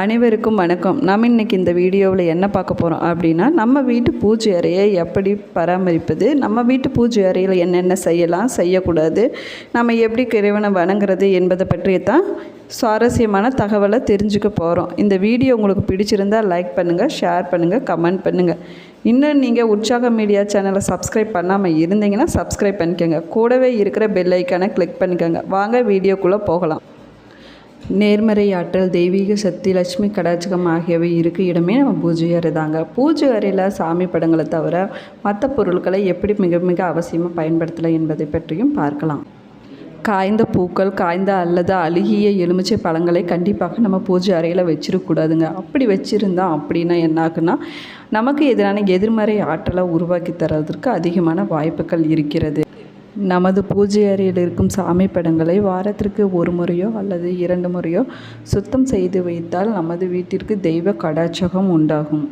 அனைவருக்கும் வணக்கம். நாம் இன்றைக்கி இந்த வீடியோவில் என்ன பார்க்க போகிறோம் அப்படின்னா, நம்ம வீட்டு பூஜை அறையை எப்படி பராமரிப்பது, நம்ம வீட்டு பூஜை அறையில் என்னென்ன செய்யலாம் செய்யக்கூடாது, நம்ம எப்படி இறைவனை வணங்குறது என்பதை பற்றிய தான் சுவாரஸ்யமான தகவலை தெரிஞ்சுக்க போகிறோம். இந்த வீடியோ உங்களுக்கு பிடிச்சிருந்தால் லைக் பண்ணுங்கள், ஷேர் பண்ணுங்கள், கமெண்ட் பண்ணுங்கள். இன்னும் நீங்கள் உற்சாக மீடியா சேனலை சப்ஸ்கிரைப் பண்ணாமல் இருந்தீங்கன்னா சப்ஸ்கிரைப் பண்ணிக்கோங்க. கூடவே இருக்கிற பெல் ஐக்கானை கிளிக் பண்ணிக்கோங்க. வாங்க வீடியோக்குள்ளே போகலாம். நேர்மறை ஆற்றல், தெய்வீக சக்தி, லட்சுமி கடாட்சகம் ஆகியவை இருக்க இடமே நம்ம பூஜை அறை தாங்க. பூஜை அறையில் சாமி படங்களை தவிர மற்ற பொருட்களை எப்படி மிக மிக அவசியமாக பயன்படுத்தலாம் என்பதை பற்றியும் பார்க்கலாம். காய்ந்த பூக்கள், காய்ந்த அல்லது அழுகிய எலுமிச்சை பழங்களை கண்டிப்பாக நம்ம பூஜை அறையில் வச்சிடக்கூடாதுங்க. அப்படி வச்சுருந்தோம் அப்படின்னா என்ன ஆகுன்னா, நமக்கு எதிரான எதிர்மறை ஆற்றலை உருவாக்கி தரதற்கு அதிகமான வாய்ப்புகள் இருக்கிறது. நமது பூஜை அறையில் இருக்கும் சாமி படங்களை வாரத்திற்கு ஒரு முறையோ அல்லது 2 முறையோ சுத்தம் செய்து வைத்தால் நமது வீட்டிற்கு தெய்வ கடாட்சகம் உண்டாகும்.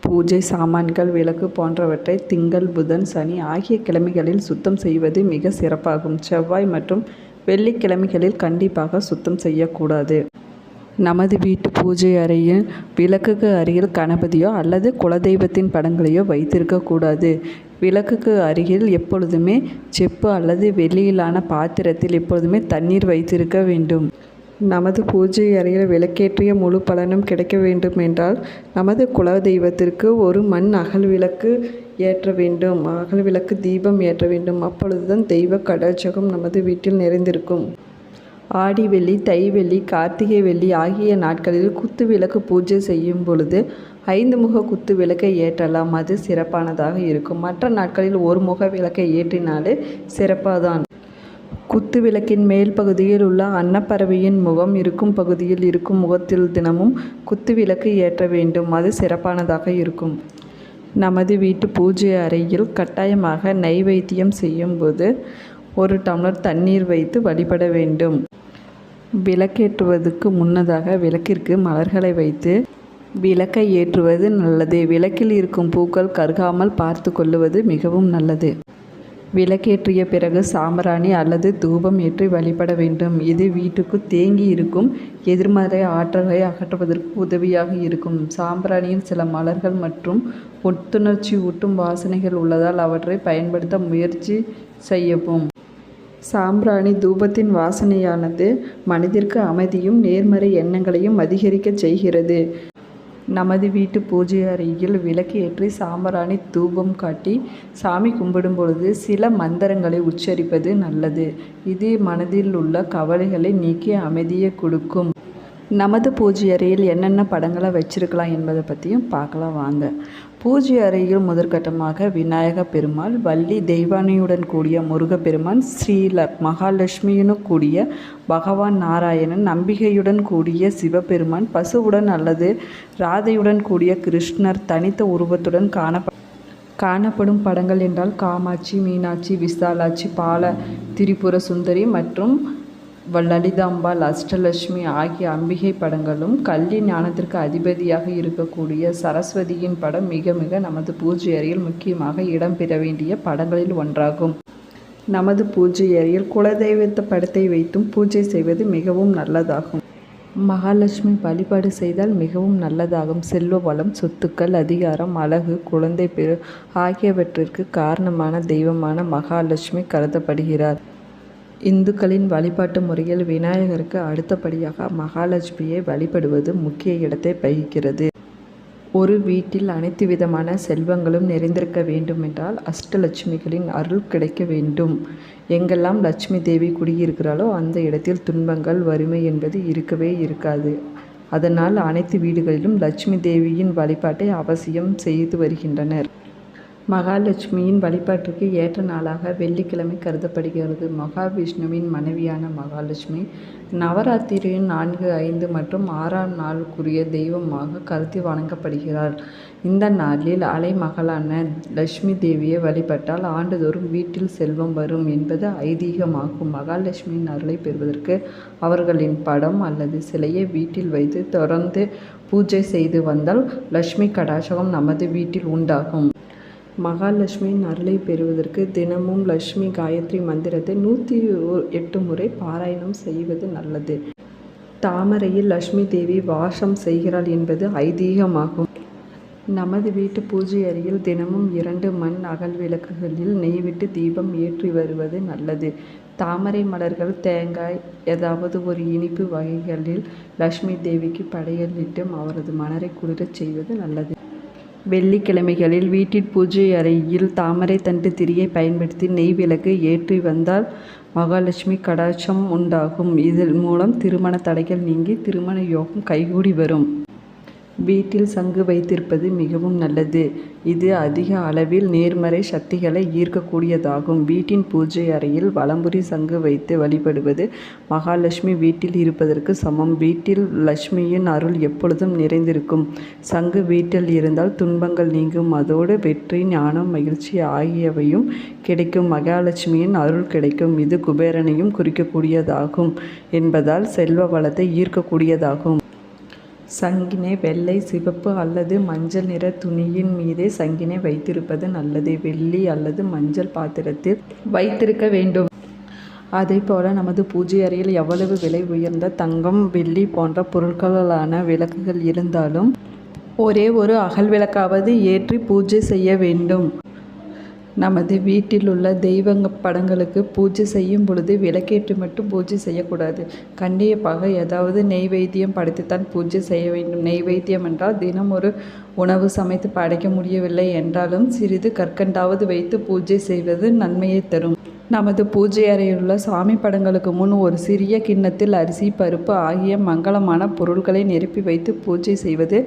பூஜை சாமான்கள், விளக்கு போன்றவற்றை திங்கள், புதன், சனி ஆகிய கிழமைகளில் சுத்தம் செய்வது மிக சிறப்பாகும். செவ்வாய் மற்றும் வெள்ளிக்கிழமைகளில் கண்டிப்பாக சுத்தம் செய்யக்கூடாது. நமது வீட்டு பூஜை அறையில் விளக்குக்கு அருகில் கணபதியோ அல்லது குலதெய்வத்தின் படங்களையோ வைத்திருக்கக்கூடாது. விளக்குக்கு அருகில் எப்பொழுதுமே செப்பு அல்லது வெள்ளியிலான பாத்திரத்தில் எப்பொழுதுமே தண்ணீர் வைத்திருக்க வேண்டும். நமது பூஜை அறையில் விளக்கேற்றிய முழு பலனும் கிடைக்க வேண்டும் என்றால் நமது குலதெய்வத்திற்கு ஒரு மண் அகல் விளக்கு ஏற்ற வேண்டும். அகல் விளக்கு தீபம் ஏற்ற வேண்டும். அப்பொழுதுதான் தெய்வ கடாட்சகம் நமது வீட்டில் நிறைந்திருக்கும். ஆடி வெள்ளி, தை வெள்ளி, கார்த்திகை வெள்ளி ஆகிய நாட்களில் குத்து விளக்கு பூஜை செய்யும் பொழுது 5 முக குத்து விளக்கை ஏற்றலாம். அது சிறப்பானதாக இருக்கும். மற்ற நாட்களில் ஒரு முக விளக்கை ஏற்றினாலே சிறப்பாதான். குத்து விளக்கின் மேல் பகுதியில் உள்ள அன்னப்பறவையின் முகம் இருக்கும் பகுதியில் இருக்கும் முகத்தில் தினமும் குத்து விளக்கு ஏற்ற வேண்டும். அது சிறப்பானதாக இருக்கும். நமது வீட்டு பூஜை அறையில் கட்டாயமாக நைவேத்தியம் செய்யும்போது 1 டம்ளர் தண்ணீர் வைத்து வழிபட வேண்டும். விளக்கேற்றுவதற்கு முன்னதாக விளக்கிற்கு மலர்களை வைத்து விளக்கை ஏற்றுவது நல்லது. விளக்கில் இருக்கும் பூக்கள் கருகாமல் பார்த்து கொள்ளுவது மிகவும் நல்லது. விளக்கேற்றிய பிறகு சாம்பிராணி அல்லது தூபம் ஏற்றி வழிபட வேண்டும். இது வீட்டுக்கு தேங்கி இருக்கும் எதிர்மறை ஆற்றலை அகற்றுவதற்கு உதவியாக இருக்கும். சாம்பிராணியில் சில மலர்கள் மற்றும் புத்துணர்ச்சி ஊட்டும் வாசனைகள் உள்ளதால் அவற்றை பயன்படுத்த முயற்சி செய்யவும். சாம்பிராணி தூபத்தின் வாசனையானது மனதிற்கு அமைதியும் நேர்மறை எண்ணங்களையும் அதிகரிக்க செய்கிறது. நமது வீட்டு பூஜை அறையில் விளக்கு ஏற்றி சாம்பிராணி தூபம் காட்டி சாமி கும்பிடும் பொழுது சில மந்திரங்களை உச்சரிப்பது நல்லது. இது மனதில் உள்ள கவலைகளை நீக்கி அமைதியை கொடுக்கும். நமது பூஜை அறையில் என்னென்ன படங்களை வச்சிருக்கலாம் என்பதை பற்றியும் பார்க்கலாம் வாங்க. பூஜை அறையில் முதற்கட்டமாக விநாயக பெருமாள், வள்ளி தெய்வானையுடன் கூடிய முருகப்பெருமான், ஸ்ரீ மகாலட்சுமியுடன் கூடிய பகவான் நாராயணன், நம்பிகையுடன் கூடிய சிவபெருமான், பசுவுடன் அல்லது ராதையுடன் கூடிய கிருஷ்ணர் தனித்த உருவத்துடன் காணப்படும் படங்கள் என்றால் காமாட்சி, மீனாட்சி, விசாலாட்சி, பால திரிபுர சுந்தரி மற்றும் லலிதாம்பாள், அஷ்டலட்சுமி ஆகிய அம்பிகை படங்களும், கல்வி ஞானத்திற்கு அதிபதியாக இருக்கக்கூடிய சரஸ்வதியின் படம் மிக மிக நமது பூஜை அறையில் முக்கியமாக இடம்பெற வேண்டிய படங்களில் ஒன்றாகும். நமது பூஜை அறையில் குலதெய்வத்த படத்தை வைத்தும் பூஜை செய்வது மிகவும் நல்லதாகும். மகாலட்சுமி வழிபாடு செய்தால் மிகவும் நல்லதாகும். செல்வ வளம், சொத்துக்கள், அதிகாரம், அழகு, குழந்தை பேறு ஆகியவற்றிற்கு காரணமான தெய்வமான மகாலட்சுமி கருதப்படுகிறார். இந்துக்களின் வழிபாட்டு முறையில் விநாயகருக்கு அடுத்தபடியாக மகாலட்சுமியை வழிபடுவது முக்கிய இடத்தை வகிக்கிறது. ஒரு வீட்டில் அனைத்து விதமான செல்வங்களும் நிறைந்திருக்க வேண்டுமென்றால் அஷ்டலட்சுமிகளின் அருள் கிடைக்க வேண்டும். எங்கெல்லாம் லட்சுமி தேவி குடியிருக்கிறாளோ அந்த இடத்தில் துன்பங்கள், வறுமை என்பது இருக்கவே இருக்காது. அதனால் அனைத்து வீடுகளிலும் லட்சுமி தேவியின் வழிபாட்டை அவசியம் செய்து வருகின்றனர். மகாலட்சுமியின் வழிபாட்டிற்கு ஏற்ற நாளாக வெள்ளிக்கிழமை கருதப்படுகிறது. மகாவிஷ்ணுவின் மனைவியான மகாலட்சுமி நவராத்திரியின் 4, 5 மற்றும் 6ஆம் நாளுக்குரிய தெய்வமாக கருதி வணங்கப்படுகிறார். இந்த நாளில் அலைமகளான லட்சுமி தேவியை வழிபட்டால் ஆண்டுதோறும் வீட்டில் செல்வம் வரும் என்பது ஐதீகமாகும். மகாலட்சுமியின் அருளை பெறுவதற்கு அவர்களின் படம் அல்லது சிலையை வீட்டில் வைத்து தொடர்ந்து பூஜை செய்து வந்தால் லட்சுமி கடாட்சகம் நமது வீட்டில் உண்டாகும். மகாலட்சுமியின் அருளை பெறுவதற்கு தினமும் லட்சுமி காயத்ரி மந்திரத்தை 108 முறை பாராயணம் செய்வது நல்லது. தாமரையில் லட்சுமி தேவி வாசம் செய்கிறாள் என்பது ஐதீகமாகும். நமது வீட்டு பூஜை அறையில் தினமும் 2 மண் அகல் விளக்குகளில் நெய் விட்டு தீபம் ஏற்றி வருவது நல்லது. தாமரை மலர்கள், தேங்காய், ஏதாவது ஒரு இனிப்பு வகைகளில் லட்சுமி தேவிக்கு படையலிட்டு அவரது மனதை குளிரச் செய்வது நல்லது. வெள்ளிக்கிழமைகளில் வீட்டில் பூஜை அறையில் தாமரை தண்டு திரியை பயன்படுத்தி நெய் விளக்கு ஏற்றி வந்தால் மகாலட்சுமி கடாட்சம் உண்டாகும். இதன் மூலம் திருமண தடைகள் நீங்கி திருமண யோகம் கைகூடி வரும். வீட்டில் சங்கு வைத்திருப்பது மிகவும் நல்லது. இது அதிக அளவில் நேர்மறை சக்திகளை ஈர்க்கக்கூடியதாகும். வீட்டின் பூஜை அறையில் வலம்புரி சங்கு வைத்து வழிபடுவது மகாலட்சுமி வீட்டில் இருப்பதற்கு சமம். வீட்டில் லட்சுமியின் அருள் எப்பொழுதும் நிறைந்திருக்கும். சங்கு வீட்டில் இருந்தால் துன்பங்கள் நீங்கும். அதோடு வெற்றி, ஞானம், மகிழ்ச்சி ஆகியவையும் கிடைக்கும். மகாலட்சுமியின் அருள் கிடைக்கும். இது குபேரனையும் குறிக்கக்கூடியதாகும் என்பதால் செல்வ வளத்தை ஈர்க்கக்கூடியதாகும். சங்கினை வெள்ளை, சிவப்பு அல்லது மஞ்சள் நிற துணியின் மீதே சங்கினை வைத்திருப்பது நல்லது. வெள்ளி அல்லது மஞ்சள் பாத்திரத்தில் வைத்திருக்க வேண்டும். அதேபோல நமது பூஜை அறையில் எவ்வளவு விலை உயர்ந்த தங்கம், வெள்ளி போன்ற பொருட்களான விளக்குகள் இருந்தாலும் ஒரே ஒரு அகல் விளக்காவது ஏற்றி பூஜை செய்ய வேண்டும். நமது வீட்டில் உள்ள தெய்வ படங்களுக்கு பூஜை செய்யும் பொழுது விளக்கேற்றி மட்டும் பூஜை செய்யக்கூடாது. கண்டிப்பாக ஏதாவது நெய்வேத்தியம் படைத்துத்தான் பூஜை செய்ய வேண்டும். நெய்வேத்தியம் என்றால் தினம் ஒரு உணவு சமைத்து படைக்க முடியவில்லை என்றாலும் சிறிது கற்கண்டாவது வைத்து பூஜை செய்வது நன்மையை தரும். நமது பூஜை அறையிலுள்ள சாமி படங்களுக்கு முன் ஒரு சிறிய கிண்ணத்தில் அரிசி, பருப்பு ஆகிய மங்களமான பொருட்களை நிரப்பி வைத்து பூஜை செய்வது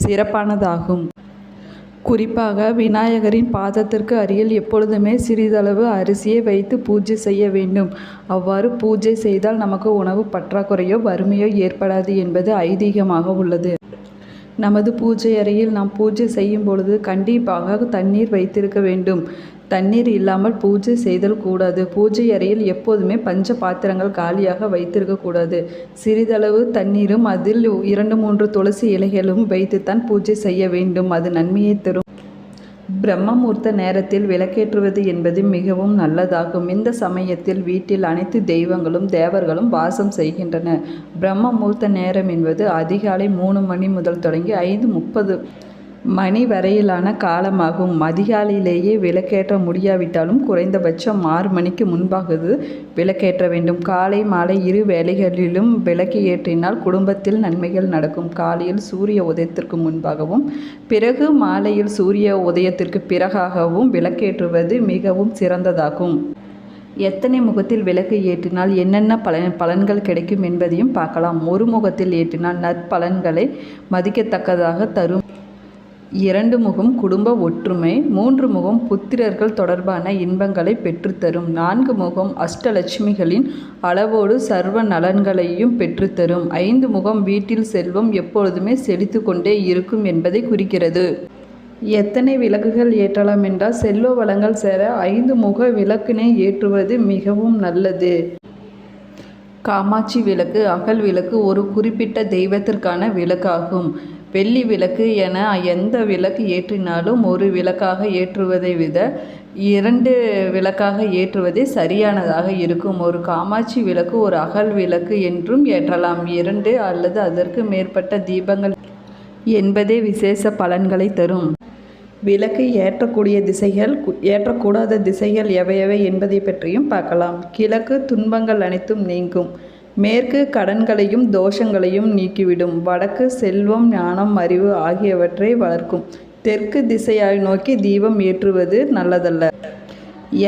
சிறப்பானதாகும். குறிப்பாக விநாயகரின் பாதத்திற்கு அருகில் எப்பொழுதுமே சிறிதளவு அரிசியை வைத்து பூஜை செய்ய வேண்டும். அவ்வாறு பூஜை செய்தால் நமக்கு உணவு பற்றாக்குறையோ வறுமையோ ஏற்படாது என்பது ஐதீகமாக உள்ளது. நமது பூஜை அறையில் நாம் பூஜை செய்யும் பொழுது கண்டிப்பாக தண்ணீர் வைத்திருக்க வேண்டும். தண்ணீர் இல்லாமல் பூஜை செய்தல் கூடாது. பூஜை அறையில் எப்போதுமே பஞ்ச பாத்திரங்கள் காலியாக வைத்திருக்கக்கூடாது. சிறிதளவு தண்ணீரும் அதில் 2-3 துளசி இலைகளும் வைத்துத்தான் பூஜை செய்ய வேண்டும். அது நன்மையை தரும். பிரம்மமுகூர்த்த நேரத்தில் விளக்கேற்றுவது என்பது மிகவும் நல்லதாகும். இந்த சமயத்தில் வீட்டில் அனைத்து தெய்வங்களும் தேவர்களும் வாசம் செய்கின்றன. பிரம்ம முகூர்த்த நேரம் என்பது அதிகாலை 3 மணி முதல் தொடங்கி 5:30 மணி வரையிலான காலமாகும். அதிகாலையிலேயே விளக்கேற்ற முடியாவிட்டாலும் குறைந்தபட்சம் 6 மணிக்கு முன்பாகவே விளக்கேற்ற வேண்டும். காலை, மாலை 2 வேளைகளிலும் விளக்கு ஏற்றினால் குடும்பத்தில் நன்மைகள் நடக்கும். காலையில் சூரிய உதயத்திற்கு முன்பாகவும் பிறகு மாலையில் சூரிய உதயத்திற்கு பிறகாகவும் விளக்கேற்றுவது மிகவும் சிறந்ததாகும். எத்தனை முகத்தில் விளக்கு ஏற்றினால் என்னென்ன பலன்கள் கிடைக்கும் என்பதையும் பார்க்கலாம். ஒரு முகத்தில் ஏற்றினால் நற்பலன்களை மதிக்கத்தக்கதாக தரும். 2 முகம் குடும்ப ஒற்றுமை. 3 முகம் புத்திரர்கள் தொடர்பான இன்பங்களை பெற்றுத்தரும். 4 முகம் அஷ்டலட்சுமிகளின் அளவோடு சர்வ நலன்களையும் பெற்றுத்தரும். 5 முகம் வீட்டில் செல்வம் எப்பொழுதுமே செழித்து கொண்டே இருக்கும் என்பதை குறிக்கிறது. எத்தனை விளக்குகள் ஏற்றலாம் என்றால் செல்வ வளங்கள் சேர 5 முக விளக்கினை ஏற்றுவது மிகவும் நல்லது. காமாட்சி விளக்கு, அகல் விளக்கு ஒரு குறிப்பிட்ட தெய்வத்திற்கான விளக்காகும். வெள்ளி விளக்கு என எந்த விளக்கு ஏற்றினாலும் ஒரு விளக்காக ஏற்றுவதை விட 2 விளக்காக ஏற்றுவதே சரியானதாக இருக்கும். ஒரு காமாட்சி விளக்கு ஒரு அகல் விளக்கு என்றும் ஏற்றலாம். 2 அல்லது அதற்கு மேற்பட்ட தீபங்கள் என்பதே விசேஷ பலன்களை தரும். விளக்கு ஏற்றக்கூடிய திசைகள், ஏற்றக்கூடாத திசைகள் எவையவை என்பதை பற்றியும் பார்க்கலாம். கிழக்கு துன்பங்கள் அனைத்தும் நீங்கும். மேற்கு கடன்களையும் தோஷங்களையும் நீக்கிவிடும். வடக்கு செல்வம், ஞானம், அறிவு ஆகியவற்றை வளர்க்கும். தெற்கு திசையை நோக்கி தீபம் ஏற்றுவது நல்லதல்ல.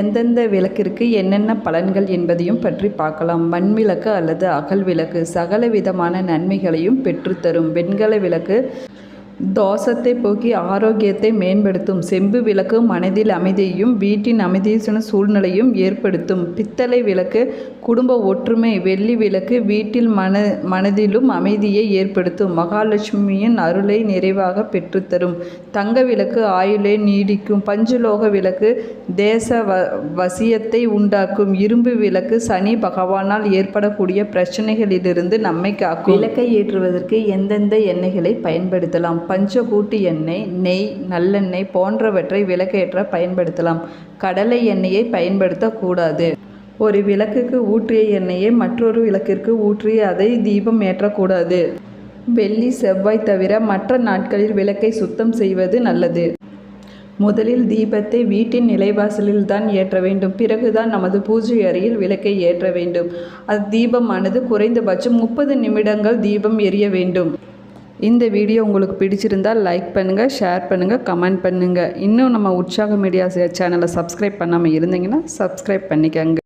எந்தெந்த விளக்கிற்கு என்னென்ன பலன்கள் என்பதையும் பற்றி பார்க்கலாம். மண் விளக்கு அல்லது அகல் விளக்கு சகல விதமான நன்மைகளையும் பெற்றுத்தரும். வெண்கல விளக்கு தோஷத்தை போக்கி ஆரோக்கியத்தை மேம்படுத்தும். செம்பு விளக்கு மனதில் அமைதியையும் வீட்டின் அமைதியான சூழ்நிலையும் ஏற்படுத்தும். பித்தளை விளக்கு குடும்ப ஒற்றுமை. வெள்ளி விளக்கு வீட்டில் மனதிலும் அமைதியை ஏற்படுத்தும். மகாலட்சுமியின் அருளை நிறைவாக பெற்றுத்தரும். தங்க விளக்கு ஆயுளை நீடிக்கும். பஞ்சலோக விளக்கு தேச வசியத்தை உண்டாக்கும். இரும்பு விளக்கு சனி பகவானால் ஏற்படக்கூடிய பிரச்சனைகளிலிருந்து நம்மை காக்கும். விளக்கை ஏற்றுவதற்கு எந்தெந்த எண்ணெய்களை பயன்படுத்தலாம்? பஞ்சகூட்டு எண்ணெய், நெய், நல்லெண்ணெய் போன்றவற்றை விளக்கேற்ற பயன்படுத்தலாம். கடலை எண்ணெயை பயன்படுத்தக்கூடாது. ஒரு விளக்குக்கு ஊற்றிய எண்ணெயை மற்றொரு விளக்கிற்கு ஊற்றி அதை தீபம் ஏற்றக்கூடாது. வெள்ளி செவ்வாய் தவிர மற்ற நாட்களில் விளக்கை சுத்தம் செய்வது நல்லது. முதலில் தீபத்தை வீட்டின் நிலைவாசலில் தான் ஏற்ற வேண்டும். பிறகுதான் நமது பூஜை அறையில் விளக்கை ஏற்ற வேண்டும். தீபமானது குறைந்தபட்சம் 30 நிமிடங்கள் தீபம் எரிய வேண்டும். இந்த வீடியோ உங்களுக்கு பிடிச்சிருந்தால் லைக் பண்ணுங்கள், ஷேர் பண்ணுங்கள், கமெண்ட் பண்ணுங்கள். இன்னும் நம்ம உற்சாக மீடியா சேனலை சப்ஸ்கிரைப் பண்ணாமல் இருந்தீங்கன்னா சப்ஸ்கிரைப் பண்ணிக்கங்க.